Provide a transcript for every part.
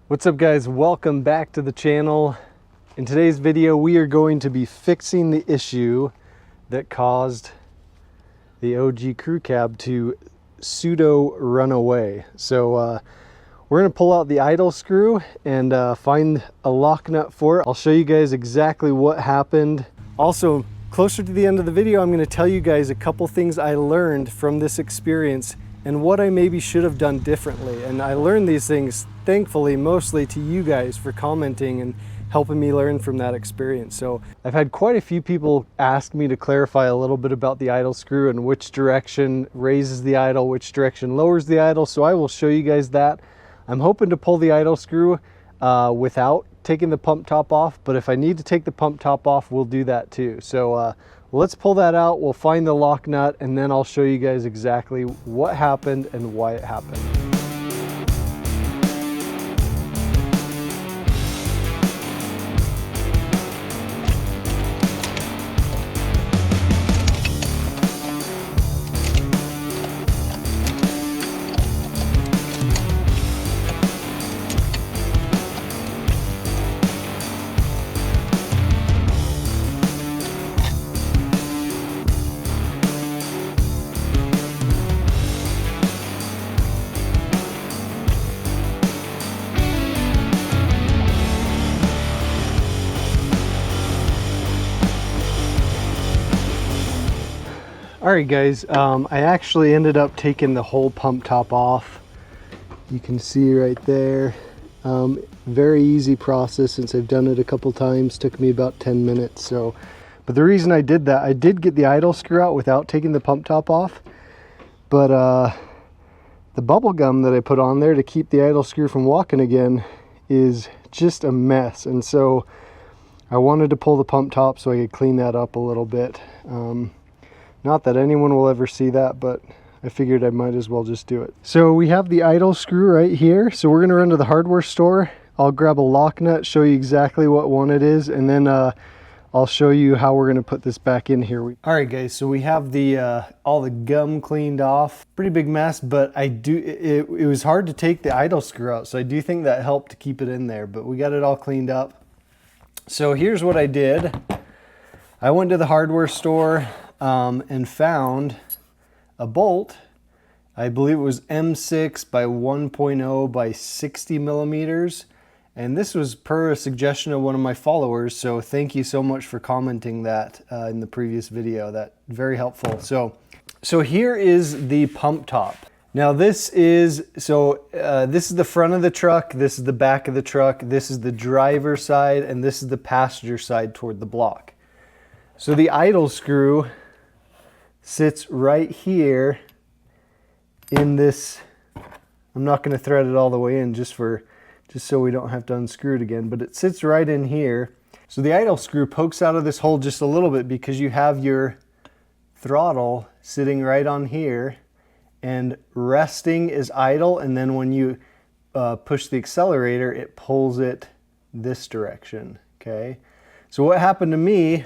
What's up guys, welcome back to the channel. In today's video we are going to be fixing the issue that caused the OG crew cab to pseudo run away. So we're going to pull out the idle screw and find a lock nut for it. I'll show you guys exactly what happened. Also, closer to the end of the video I'm going to tell you guys a couple things I learned from this experience and what I maybe should have done differently. And I learned these things, thankfully, mostly to you guys for commenting and helping me learn from that experience. So I've had quite a few people ask me to clarify a little bit about the idle screw and which direction raises the idle, which direction lowers the idle. So I will show you guys that. I'm hoping to pull the idle screw without taking the pump top off, but if I need to take the pump top off, we'll do that too. So let's pull that out, we'll find the lock nut, and then I'll show you guys exactly what happened and why it happened. Alright guys, I actually ended up taking the whole pump top off. You can see right there. Very easy process since I've done it a couple times. Took me about 10 minutes. So, but the reason I did that, I did get the idle screw out without taking the pump top off. But the bubble gum that I put on there to keep the idle screw from walking again is just a mess. And so I wanted to pull the pump top so I could clean that up a little bit. Not that anyone will ever see that, but I figured I might as well just do it. So we have the idle screw right here. So we're gonna run to the hardware store. I'll grab a lock nut, show you exactly what one it is, and then I'll show you how we're gonna put this back in here. All right guys, so we have the all the gum cleaned off. Pretty big mess, but it was hard to take the idle screw out, so I do think that helped to keep it in there, but we got it all cleaned up. So here's what I did. I went to the hardware store and found a bolt. I believe it was M6 by 1.0 by 60 millimeters. And this was per a suggestion of one of my followers. So thank you so much for commenting that in the previous video. That very helpful. So here is the pump top. Now this is the front of the truck. This is the back of the truck. This is the driver's side, and this is the passenger side toward the block. So the idle screw sits right here in this. I'm not going to thread it all the way in just so we don't have to unscrew it again, but it sits right in here. So the idle screw pokes out of this hole just a little bit because you have your throttle sitting right on here, and resting is idle, and then when you push the accelerator it pulls it this direction. Okay, so what happened to me,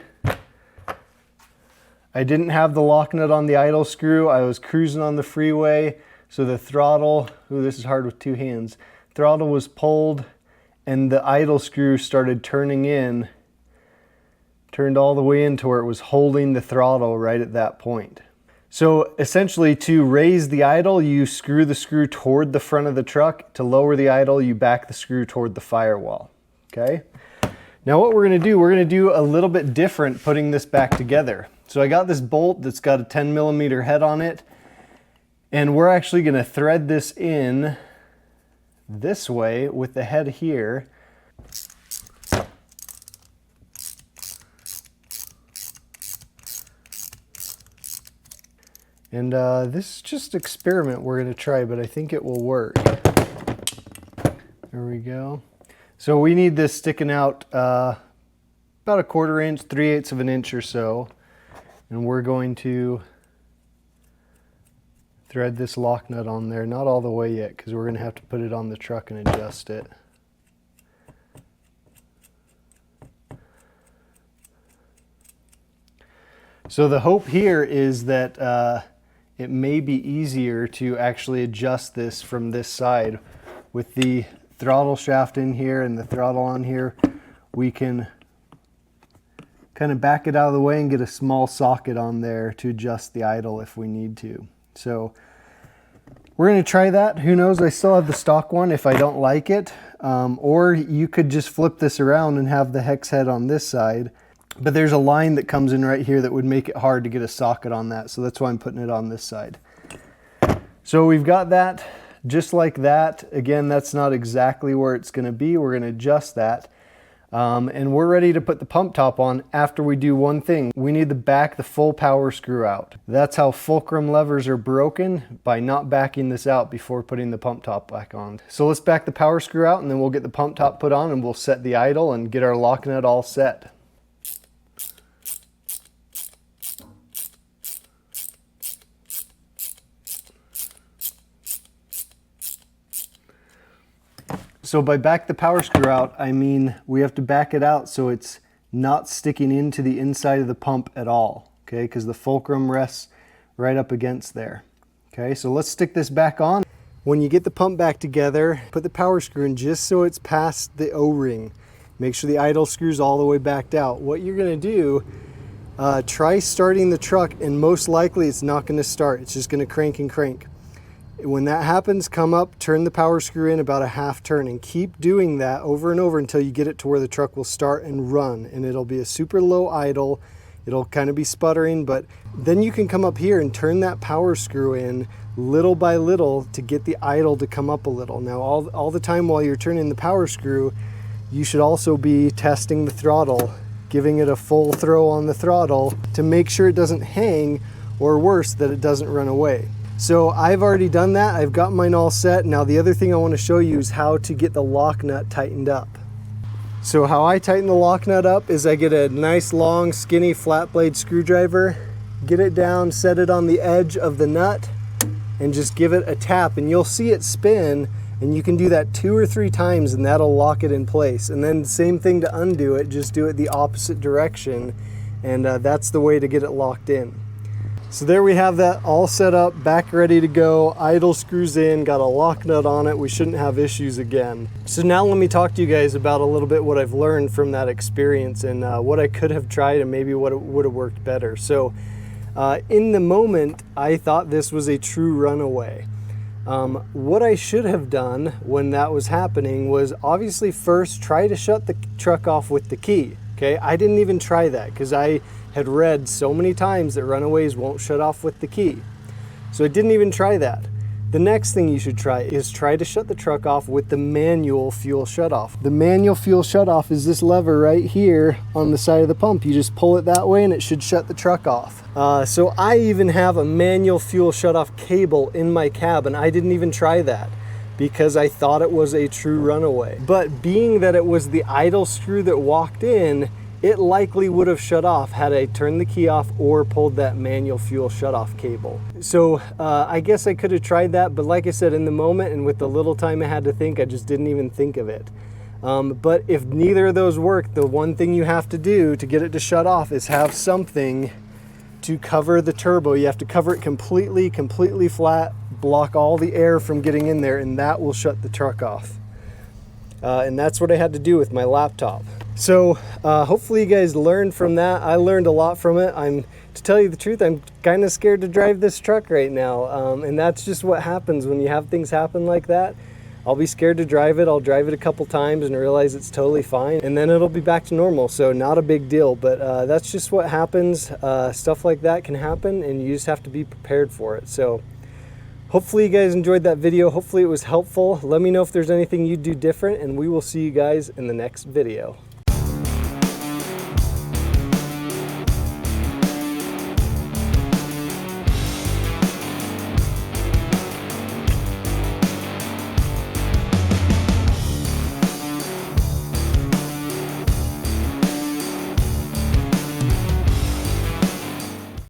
I didn't have the lock nut on the idle screw. I was cruising on the freeway, so the throttle, ooh, this is hard with two hands, throttle was pulled and the idle screw started turned all the way in to where it was holding the throttle right at that point. So essentially, to raise the idle, you screw the screw toward the front of the truck. To lower the idle, you back the screw toward the firewall. Okay? Now what we're going to do a little bit different putting this back together. So I got this bolt that's got a 10 millimeter head on it, and we're actually going to thread this in this way with the head here. And this is just an experiment we're going to try, but I think it will work. There we go. So we need this sticking out about a 1/4 inch, 3/8 of an inch or so. And we're going to thread this lock nut on there. Not all the way yet, because we're going to have to put it on the truck and adjust it. So the hope here is that it may be easier to actually adjust this from this side with the throttle shaft in here and the throttle on here, we can kind of back it out of the way and get a small socket on there to adjust the idle if we need to. So we're going to try that. Who knows, I still have the stock one if I don't like it. Or you could just flip this around and have the hex head on this side. But there's a line that comes in right here that would make it hard to get a socket on that. So that's why I'm putting it on this side. So we've got that just like that. Again, that's not exactly where it's going to be. We're going to adjust that. And we're ready to put the pump top on after we do one thing. We need to back the full power screw out. That's how fulcrum levers are broken, by not backing this out before putting the pump top back on. So let's back the power screw out and then we'll get the pump top put on and we'll set the idle and get our lock nut all set. So by back the power screw out, I mean we have to back it out so it's not sticking into the inside of the pump at all, okay? Because the fulcrum rests right up against there. Okay, so let's stick this back on. When you get the pump back together, put the power screw in just so it's past the O-ring. Make sure the idle screw's all the way backed out. What you're gonna do, try starting the truck, and most likely it's not gonna start. It's just gonna crank and crank. When that happens, come up, turn the power screw in about a half turn, and keep doing that over and over until you get it to where the truck will start and run, and it'll be a super low idle. It'll kind of be sputtering, but then you can come up here and turn that power screw in little by little to get the idle to come up a little. Now all the time while you're turning the power screw, you should also be testing the throttle, giving it a full throw on the throttle to make sure it doesn't hang, or worse, that it doesn't run away. So I've already done that. I've got mine all set. Now the other thing I want to show you is how to get the lock nut tightened up. So how I tighten the lock nut up is I get a nice long skinny flat blade screwdriver, get it down, set it on the edge of the nut, and just give it a tap, and you'll see it spin, and you can do that 2 or 3 times and that'll lock it in place. And then same thing to undo it, just do it the opposite direction, and that's the way to get it locked in. So there we have that all set up, back ready to go, idle screws in, got a lock nut on it, we shouldn't have issues again. So now let me talk to you guys about a little bit what I've learned from that experience and what I could have tried and maybe what would have worked better. So in the moment, I thought this was a true runaway. What I should have done when that was happening was obviously first try to shut the truck off with the key. Okay, I didn't even try that because I had read so many times that runaways won't shut off with the key. So I didn't even try that. The next thing you should try is try to shut the truck off with the manual fuel shutoff. The manual fuel shutoff is this lever right here on the side of the pump. You just pull it that way and it should shut the truck off. So I even have a manual fuel shutoff cable in my cab, and I didn't even try that because I thought it was a true runaway. But being that it was the idle screw that walked in, it likely would have shut off had I turned the key off or pulled that manual fuel shutoff cable. So I guess I could have tried that, but like I said, in the moment and with the little time I had to think, I just didn't even think of it. But if neither of those work, the one thing you have to do to get it to shut off is have something to cover the turbo. You have to cover it completely flat, block all the air from getting in there, and that will shut the truck off. And that's what I had to do with my laptop. So hopefully you guys learned from that. I learned a lot from it. To tell you the truth, I'm kind of scared to drive this truck right now. And that's just what happens when you have things happen like that. I'll be scared to drive it. I'll drive it a couple times and realize it's totally fine, and then it'll be back to normal. So not a big deal, but that's just what happens. Stuff like that can happen and you just have to be prepared for it. So hopefully you guys enjoyed that video. Hopefully it was helpful. Let me know if there's anything you'd do different, and we will see you guys in the next video.